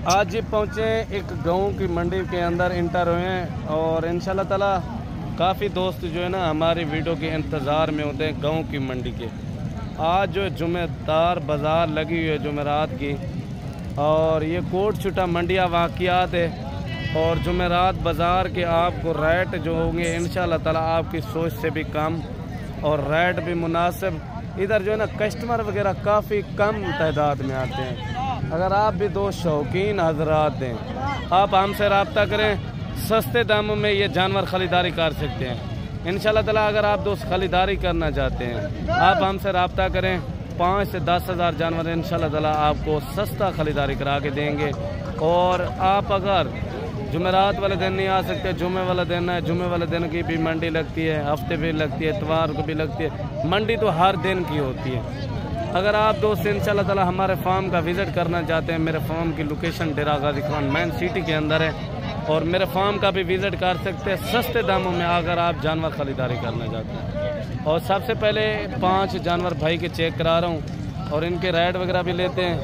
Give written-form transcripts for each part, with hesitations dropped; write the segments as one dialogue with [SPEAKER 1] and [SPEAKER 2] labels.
[SPEAKER 1] आज ही पहुँचे एक गाँव की मंडी के अंदर इंटर हुए हैं और इंशाल्लाह ताला काफ़ी दोस्त जो है ना हमारी वीडियो के इंतज़ार में होते हैं गांव की मंडी के। आज जो जुमेदार बाज़ार लगी हुई है जुमेरात की और ये कोट छुटा मंडिया वाक़ियात है और जुमेरात बाज़ार के आपको रेट जो होंगे इंशाल्लाह ताला आपकी सोच से भी कम और रेट भी मुनासिब। इधर जो है ना कस्टमर वगैरह काफ़ी कम तादाद में आते हैं। अगर आप भी दोस्त शौकीन हजरात हैं आप हमसे रब्ता करें, सस्ते दामों में ये जानवर ख़रीदारी कर सकते हैं इंशाल्लाह ताला। अगर आप दोस्त ख़रीदारी करना चाहते हैं आप हमसे रब्ता करें, 5 से 10 हज़ार जानवर इंशाल्लाह ताला आपको सस्ता ख़रीदारी करा के देंगे। और आप अगर जुमेरात वाले दिन नहीं आ सकते, जुमे वाला दिन है, जुमे वाले दिन की भी मंडी लगती है, हफ्ते भी लगती है, इतवार को भी लगती है, मंडी तो हर दिन की होती है। अगर आप दोस्त इंशाल्लाह ताला हमारे फार्म का विज़िट करना चाहते हैं, मेरे फार्म की लोकेशन डेरा गाजी खान मेन सिटी के अंदर है और मेरे फार्म का भी विज़िट कर सकते हैं सस्ते दामों में अगर आप जानवर ख़रीदारी करना चाहते हैं। और सबसे पहले 5 जानवर भाई के चेक करा रहा हूँ और इनके रेट वगैरह भी लेते हैं,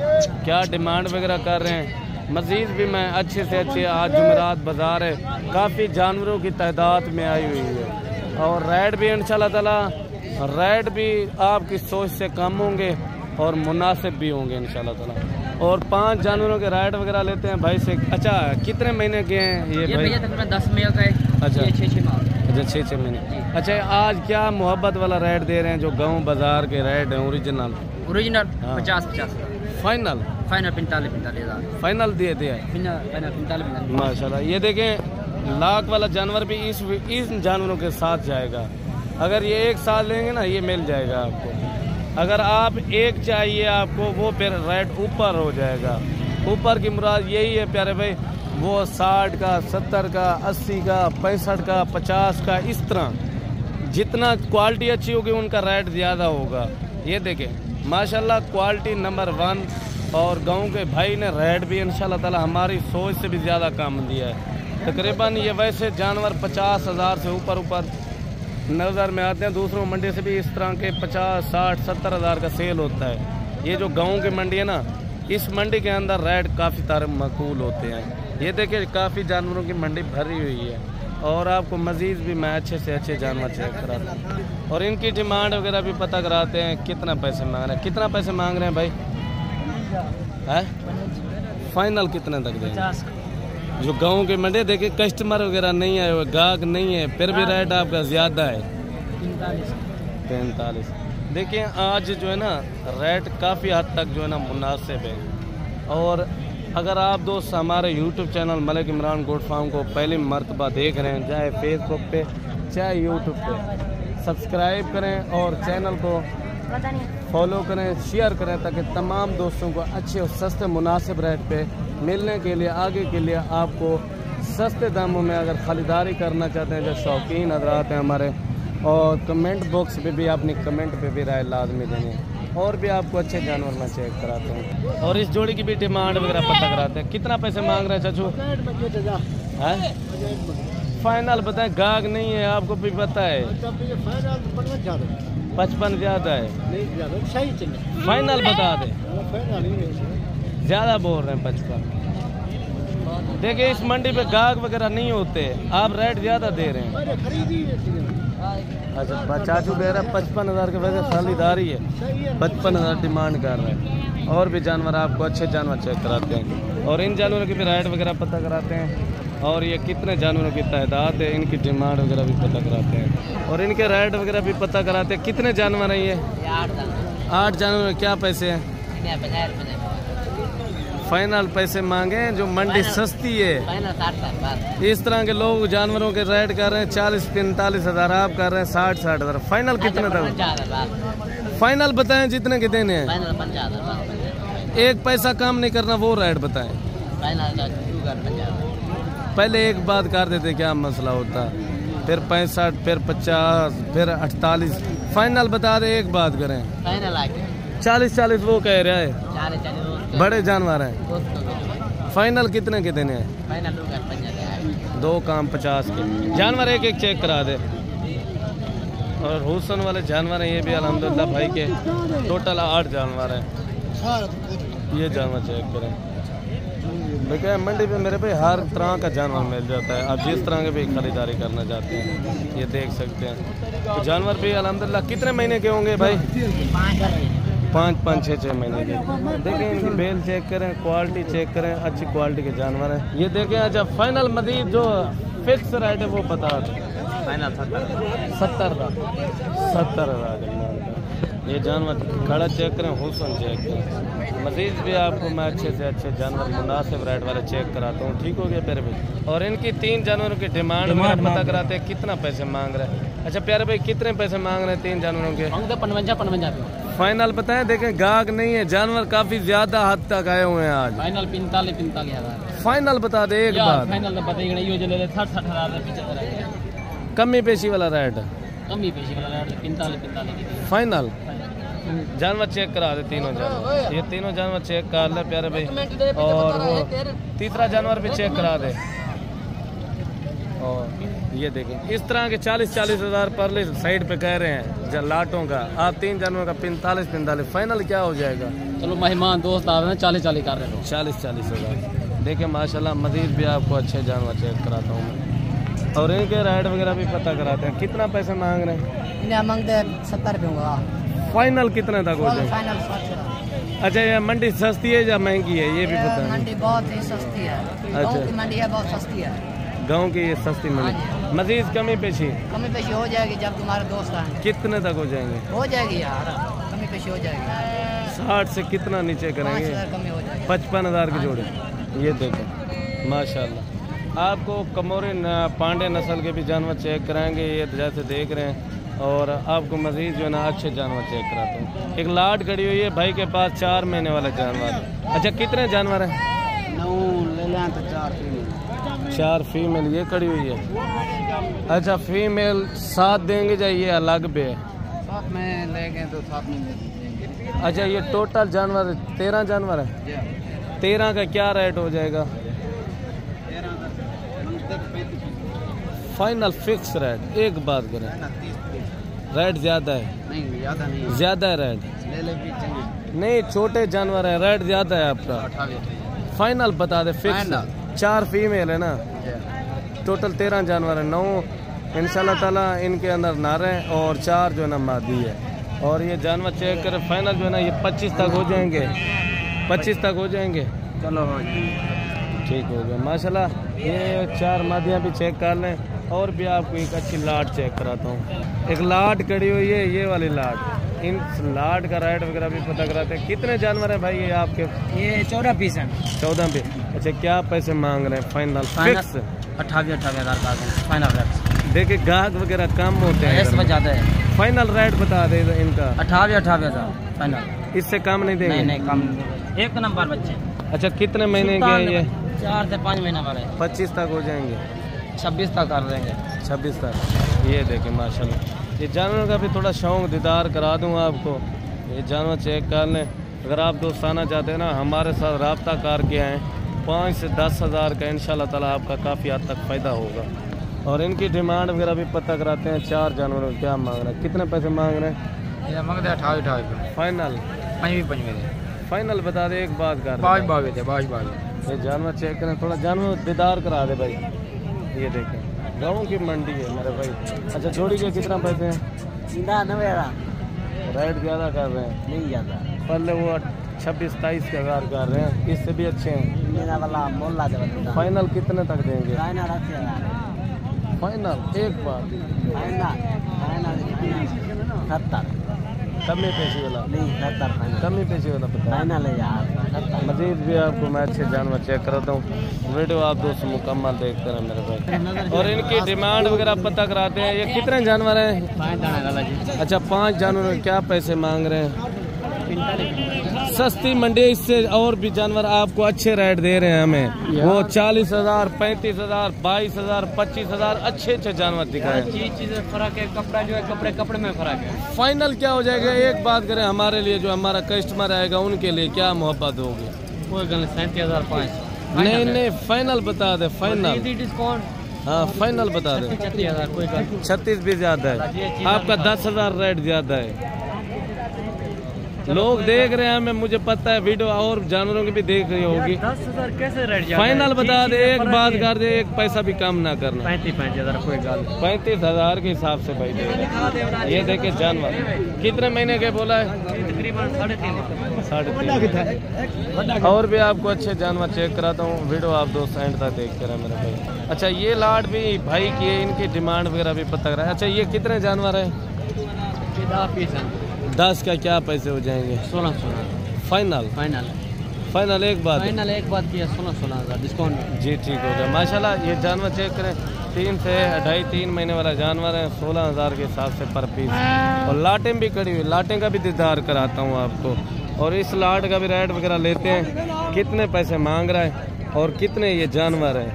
[SPEAKER 1] क्या डिमांड वगैरह कर रहे हैं। मज़ीद भी मैं अच्छे से अच्छे, आज जुमेरात बाज़ार है, काफ़ी जानवरों की तादाद में आई हुई है और रेट भी इंशाल्लाह ताला रेट भी आपकी सोच से कम होंगे और मुनासिब भी होंगे इंशाल्लाह ताला। और 5 जानवरों के रेट वगैरह लेते हैं भाई से। अच्छा कितने महीने के हैं ये भाई?
[SPEAKER 2] तकरीबन 10 महीने का है। अच्छा 6-6 माह।
[SPEAKER 1] अच्छा 6-6 महीने। अच्छा आज क्या मोहब्बत वाला रेट दे रहे हैं जो गांव बाजार के रेट हैं ओरिजिनल?
[SPEAKER 2] 50-50
[SPEAKER 1] फाइनल
[SPEAKER 2] 45,000
[SPEAKER 1] फाइनल दिए थे माशाल्लाह। ये देखें लाख वाला जानवर भी इस जानवरों के साथ जाएगा। अगर ये एक साल लेंगे ना ये मिल जाएगा आपको। अगर आप एक चाहिए आपको वो फिर रेट ऊपर हो जाएगा। ऊपर की मुराद यही है प्यारे भाई, वो 60 का, 70 का, 80 का, 65 का, 50 का, इस तरह जितना क्वालिटी अच्छी होगी उनका रेट ज़्यादा होगा। ये देखें माशाल्लाह क्वालिटी नंबर 1 और गांव के भाई ने रेट भी इंशाल्लाह ताला हमारी सोच से भी ज़्यादा कम दिया है। तकरीबन ये वैसे जानवर 50,000 से ऊपर नज़र में आते हैं, दूसरों मंडी से भी इस तरह के 50, 60, 70 हज़ार का सेल होता है। ये जो गांव की मंडी है ना, इस मंडी के अंदर रेट काफ़ी तारे मकबूल होते हैं। ये देखिए काफ़ी जानवरों की मंडी भरी हुई है और आपको मज़ीद भी मैं अच्छे से अच्छे जानवर चेक कराता हूँ और इनकी डिमांड वगैरह भी पता कराते हैं कितना पैसे मांग रहे हैं। कितना पैसे मांग रहे हैं भाई? है फाइनल कितने तक देंगे? जो गांव के मंडी देखिए कस्टमर वगैरह नहीं आए हुए, गाहक नहीं है, फिर भी रेट आपका ज़्यादा है 45। देखिए आज जो है ना रेट काफ़ी हद तक जो है ना मुनासिब है। और अगर आप दोस्त हमारे YouTube channel Malik Imran goat farm को पहली मर्तबा देख रहे हैं, चाहे फेसबुक पे चाहे यूट्यूब पे, सब्सक्राइब करें और चैनल को फॉलो करें, शेयर करें ताकि तमाम दोस्तों को अच्छे और सस्ते मुनासिब रेट पे मिलने के लिए आगे के लिए आपको सस्ते दामों में अगर ख़रीदारी करना चाहते हैं जो शौकीन हजरात हैं हमारे। और कमेंट बॉक्स पे भी अपनी कमेंट पे भी राय लाजमी देनी है और भी आपको अच्छे जानवर मैं चेक कराता हूँ और इस जोड़ी की भी डिमांड वगैरह पता कराते हैं। कितना पैसे मांग रहे हैं चाचू? फाइनल बताएं, गाहक नहीं है आपको भी पता है। 55 ज़्यादा है, फाइनल बता दें। ज़्यादा बोल रहे हैं 55। देखिए इस मंडी पे गाहक वगैरह नहीं होते, आप रेट ज़्यादा दे रहे हैं। अच्छा चाचू कह रहा है 55,000 के वैसे खरीदारी है, 55,000 डिमांड कर रहे हैं। और भी जानवर आपको अच्छे जानवर चेक कराते हैं और इन जानवरों की भी रेट वगैरह पता कराते हैं और ये कितने जानवरों की तादाद है, इनकी डिमांड वगैरह भी पता कराते हैं और इनके रेट वगैरह भी पता कराते हैं। कितने जानवर हैं ये? 8 जानवर। क्या पैसे हैं? फाइनल पैसे मांगे जो मंडी सस्ती है। इस तरह के लोग जानवरों के रेट कर रहे हैं 40-45 हज़ार, आप कर रहे हैं 60-60 हज़ार। फाइनल कितने तक? फाइनल बताएं जितने के देने हैं, एक पैसा कम नहीं करना, वो रेट बताएं। पहले एक बात कर देते क्या मसला होता, फिर 65, फिर 50, फिर 48। फाइनल बता दे, एक बात करें। 40-40 वो कह रहा है, बड़े जानवर हैं। फाइनल कितने के देने हैं? 2 काम 50 के जानवर एक चेक करा दे। और हुसन वाले जानवर हैं ये भी अल्हम्दुलिल्लाह भाई के टोटल 8 जानवर हैं। ये जानवर चेक करें लेकिन मंडी पे मेरे भाई हर तरह का जानवर मिल जाता है। आप जिस तरह के भी खरीदारी करना चाहते हैं ये देख सकते हैं। तो जानवर भी अल्हम्दुलिल्लाह कितने महीने के होंगे भाई? 5 6 महीने के। देखें इनकी बेल चेक करें, क्वालिटी चेक करें, अच्छी क्वालिटी के जानवर हैं ये देखें। अच्छा फाइनल मजीद जो फिक्स रेट है वो बता दें।
[SPEAKER 2] फाइनल
[SPEAKER 1] 70 का 70,000। ये जानवर खड़ा चेक करें, हुस्न चेक करें। मजीद भी आपको मैं अच्छे से अच्छे जानवर मुनासिब रेट वाले चेक कराता हूँ, ठीक हो गया प्यारे भाई। और इनकी 3 जानवरों की डिमांड पता कराते हैं कितना पैसे मांग रहे हैं। अच्छा प्यारे भाई कितने पैसे मांग रहे हैं 3 जानवरों के?
[SPEAKER 2] 55
[SPEAKER 1] फाइनल बताएं। देखें गाहक नहीं है, जानवर काफी ज्यादा हद तक आए हुए हैं आज।
[SPEAKER 2] फाइनल 45,000।
[SPEAKER 1] फाइनल बता दे एक बात।
[SPEAKER 2] फाइनल तो बताइए ये जो ले ले 60,000
[SPEAKER 1] कमी पेशी वाला रेट,
[SPEAKER 2] कमी पेशी वाला रेट 45 की
[SPEAKER 1] फाइनल। जानवर चेक करा दे तीनों जानवर, ये तीनों जानवर चेक कर ले प्यारे भाई। और वो तीसरा जानवर भी चेक करा दे। और ये देखें इस तरह के 40 हज़ार पर साइड पे कह रहे हैं लाटों का। आप 3 जानवरों का 45 फाइनल क्या हो जाएगा?
[SPEAKER 2] चलो मेहमान दोस्त आ रहे हैं 40 कर रहे हो
[SPEAKER 1] 40 हज़ार। देखिए माशाल्लाह मजीद भी आपको अच्छे जानवर चेक कराता हूँ मैं। और इनके रेट वगैरह भी पता कराते हैं। कितना पैसे मांग रहे हैं?
[SPEAKER 2] इन्हें मांगते 70 रुपये होगा।
[SPEAKER 1] फाइनल कितने तक हो जाए?
[SPEAKER 2] फाइनल 60।
[SPEAKER 1] अच्छा ये मंडी सस्ती है या महंगी है ये भी पता है?
[SPEAKER 2] मंडी बहुत ही सस्ती है।
[SPEAKER 1] अच्छा
[SPEAKER 2] मंडी है बहुत सस्ती है।
[SPEAKER 1] गांव की ये सस्ती मंडी। मजीद कमी पेशी
[SPEAKER 2] हो जाएगी जब तुम्हारे दोस्त आएंगे।
[SPEAKER 1] कितने तक हो जाएंगे?
[SPEAKER 2] हो जाएगी यार, कमी पेशी हो जाएगी।
[SPEAKER 1] 60 से कितना नीचे करेंगे?
[SPEAKER 2] 5,000 कमी हो जाएगी।
[SPEAKER 1] 55,000 की जोड़ी। ये देखो माशाल्लाह। आपको कमोरी पांडे नस्ल के भी जानवर चेक कराएंगे ये जैसे देख रहे हैं। और आपको मजीद जो है ना अच्छे जानवर चेक कराता हूँ। एक लाट खड़ी हुई है भाई के पास 4 महीने वाला जानवर। अच्छा कितने जानवर हैं?
[SPEAKER 2] 9 ले लें तो 4 फीमेल।
[SPEAKER 1] 4 फीमेल ये खड़ी हुई है। अच्छा फीमेल 7 देंगे या ये अलग भी है?
[SPEAKER 2] 7 में ले गए तो 7 में दे दीजिए।
[SPEAKER 1] अच्छा ये टोटल जानवर 13 जानवर है। 13 का क्या रेट हो जाएगा? फाइनल फिक्स रेट एक बात करें। रेट ज्यादा है?
[SPEAKER 2] नहीं ज्यादा नहीं,
[SPEAKER 1] ज्यादा है रेट।
[SPEAKER 2] ले ले भी चाहिए।
[SPEAKER 1] नहीं छोटे जानवर है, रेट ज्यादा है आपका। फाइनल बता दे फिक्स। 4 फीमेल है ना, टोटल 13 जानवर है। 9 इंशाल्लाह ताला इनके अंदर नारे और 4 जो है ना मादी है। और ये जानवर चेक करें फाइनल जो है ना ये 25 तक हो जाएंगे। 25 तक हो जाएंगे।
[SPEAKER 2] चलो
[SPEAKER 1] ठीक हो गया माशाल्लाह। ये 4 मादियाँ भी चेक कर लें। और भी आपको एक अच्छी लाट चेक कराता हूँ। एक लाट खड़ी हुई है ये वाली लाट। इन लाट का रेट वगैरह भी पता कराते हैं। कितने जानवर हैं भाई ये आपके?
[SPEAKER 2] ये 14 पीस हैं।
[SPEAKER 1] 14 पीस। अच्छा क्या पैसे मांग रहे हैं फाइनल फिक्स?
[SPEAKER 2] 28,000 का फाइनल रेट।
[SPEAKER 1] देखिए गाहक वगैरह कम होते हैं,
[SPEAKER 2] इसमें ज्यादा है।
[SPEAKER 1] फाइनल रेट बता दे इनका।
[SPEAKER 2] 28,000 फाइनल।
[SPEAKER 1] इससे कम नहीं देंगे?
[SPEAKER 2] नहीं कम। एक नंबर बच्चे।
[SPEAKER 1] अच्छा कितने महीने के हैं ये?
[SPEAKER 2] 4 से 5 महीने वाले।
[SPEAKER 1] 25 तक हो जाएंगे।
[SPEAKER 2] 26 तक कर देंगे।
[SPEAKER 1] 26 तक। ये देखें माशाल्लाह। ये जानवर का भी थोड़ा शौक दीदार करा दूँ आपको। ये जानवर चेक कर लें। अगर आप दोस्ताना चाहते हैं ना हमारे साथ रब्ता करके आएँ। 5 से 10 हज़ार का इंशाल्लाह ताला आपका काफ़ी हद तक फ़ायदा होगा। और इनकी डिमांड वगैरह भी पता कराते हैं। 4 जानवरों को क्या मांग रहे हैं? कितने पैसे मांग रहे हैं?
[SPEAKER 2] ये मांगते 28
[SPEAKER 1] फाइनल?
[SPEAKER 2] 5
[SPEAKER 1] फाइनल बता दे एक बात कर।
[SPEAKER 2] 22
[SPEAKER 1] ये जानवर चेक करें, थोड़ा जानवर दीदार करा दे भाई। ये देखें गाँव की मंडी है मेरे भाई। अच्छा जोड़ी के कितना पैसे हैं?
[SPEAKER 2] 90,000
[SPEAKER 1] रेट ज़्यादा कर रहे हैं?
[SPEAKER 2] नहीं ज़्यादा।
[SPEAKER 1] पहले वो 26-27 के हज़ार कर रहे हैं, इससे भी अच्छे हैं।
[SPEAKER 2] मेरा वाला मोल्ला
[SPEAKER 1] फाइनल कितने तक देंगे? फाइनल एक बार
[SPEAKER 2] 70
[SPEAKER 1] कमी पेशी वाला
[SPEAKER 2] नहीं 70
[SPEAKER 1] कमी पेशी वाला पता
[SPEAKER 2] फाइनल है यार।
[SPEAKER 1] मजीद भी आपको मैं अच्छे जानवर चेक कराता हूँ। वीडियो आप दोस्तों मुकम्मल देखते हैं मेरे भाई। और इनकी डिमांड वगैरह पता कराते हैं। ये कितने जानवर हैं?
[SPEAKER 2] 5
[SPEAKER 1] अच्छा 5 जानवर क्या पैसे मांग रहे हैं? सस्ती मंडी इससे और भी जानवर आपको अच्छे रेट दे रहे हैं हमें। वो 40,000 35,000 22,000 25,000 अच्छे जानवर दिखाए।
[SPEAKER 2] चीज फर्क है। कपड़ा जो है कपड़े में फर्क है।
[SPEAKER 1] फाइनल क्या हो जाएगा एक बात करें हमारे लिए जो हमारा कस्टमर आएगा उनके लिए क्या मोहब्बत होगी?
[SPEAKER 2] कोई गल 37,500।
[SPEAKER 1] नहीं फाइनल बता दे। Final
[SPEAKER 2] discount.
[SPEAKER 1] हाँ फाइनल बता दे।
[SPEAKER 2] 36,000 कोई गल।
[SPEAKER 1] 36 भी ज्यादा है आपका। 10,000 रेट ज्यादा है। लोग देख रहे हैं, मैं मुझे पता है, वीडियो और जानवरों की भी देख रही होगी।
[SPEAKER 2] 10,000 कैसे रेट जाता है?
[SPEAKER 1] फाइनल बता दे, एक बात कर दे, एक पैसा भी कम ना करना।
[SPEAKER 2] 35,000 कोई गल
[SPEAKER 1] 35,000 के हिसाब से भाई दे रहे। ये देखे जानवर कितने महीने के बोला है?
[SPEAKER 2] तकरीबन
[SPEAKER 1] 3.5। और भी आपको अच्छे जानवर चेक कराता हूँ, वीडियो आप दोस्त एंड तक देखते रहे मेरे भाई। अच्छा ये लाट भी भाई की है, इनकी डिमांड वगैरह भी पता करा। अच्छा ये कितने जानवर है? 10 का क्या पैसे हो जाएंगे?
[SPEAKER 2] 16
[SPEAKER 1] फाइनल फाइनल एक बात
[SPEAKER 2] किया 16,000 डिस्काउंट।
[SPEAKER 1] जी ठीक हो गया माशाल्लाह। ये जानवर चेक करें, 3 से 2.5-3 महीने वाला जानवर है, 16,000 के हिसाब से पर पीस। और लाटें भी कड़ी हुई, लाटें का भी दीदार कराता हूँ आपको, और इस लाट का भी रेट वगैरह लेते हैं, कितने पैसे मांग रहा है और कितने ये जानवर है,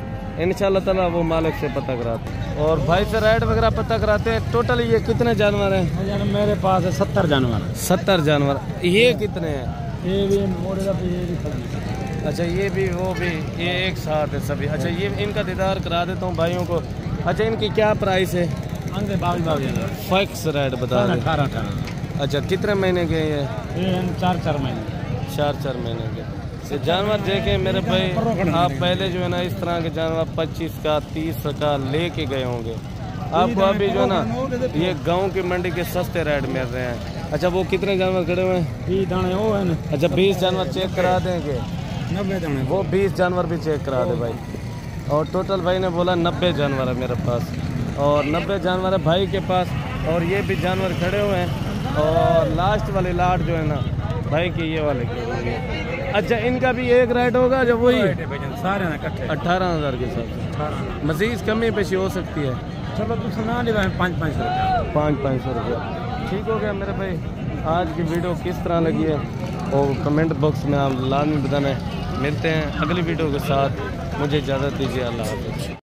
[SPEAKER 1] इंशाल्लाह ताला वो मालिक से पता कराते हैं। और भाई से रेट वगैरह पता कराते हैं। टोटल ये कितने जानवर हैं?
[SPEAKER 2] मेरे पास है 70 जानवर।
[SPEAKER 1] 70 जानवर। ये कितने हैं?
[SPEAKER 2] ये भी मोड़ेगा भी, ये भी।
[SPEAKER 1] अच्छा ये भी वो भी, ये एक साथ है सभी। अच्छा ये इनका दीदार करा देता हूँ भाइयों को। अच्छा इनकी क्या प्राइस है? फिक्स रेट बता दें।
[SPEAKER 2] 18।
[SPEAKER 1] अच्छा कितने महीने के ये?
[SPEAKER 2] 4 महीने।
[SPEAKER 1] 4 महीने के। ये जानवर देखें मेरे भाई, आप पहले जो है ना इस तरह के जानवर 25 का 30 का लेके गए होंगे। आपको अभी जो है ना ये गांव की मंडी के सस्ते रेट मिल रहे हैं। अच्छा वो कितने जानवर खड़े हुए हैं?
[SPEAKER 2] 20 दाने वो है ना।
[SPEAKER 1] अच्छा 20 जानवर चेक करा देंगे?
[SPEAKER 2] 90 दाने।
[SPEAKER 1] वो 20 जानवर भी चेक करा दे भाई। और टोटल भाई ने बोला 90 जानवर है मेरे पास, और 90 जानवर है भाई के पास, और ये भी जानवर खड़े हुए हैं। और लास्ट वाली लाट जो है ना भाई की, ये वाले की होगी। अच्छा इनका भी एक रेट होगा जब वही
[SPEAKER 2] सारे
[SPEAKER 1] 18,000 के हिसाब से। मजीद कमी पेशी हो सकती है?
[SPEAKER 2] चलो तुम सुना ले 500 रुपया।
[SPEAKER 1] 500 रुपया ठीक हो गया मेरे भाई। आज की वीडियो किस तरह लगी है और कमेंट बॉक्स में आप लाजमी बताना है। मिलते हैं अगली वीडियो के साथ, मुझे इजाज़त दीजिए, अल्लाह हाफ़िज़।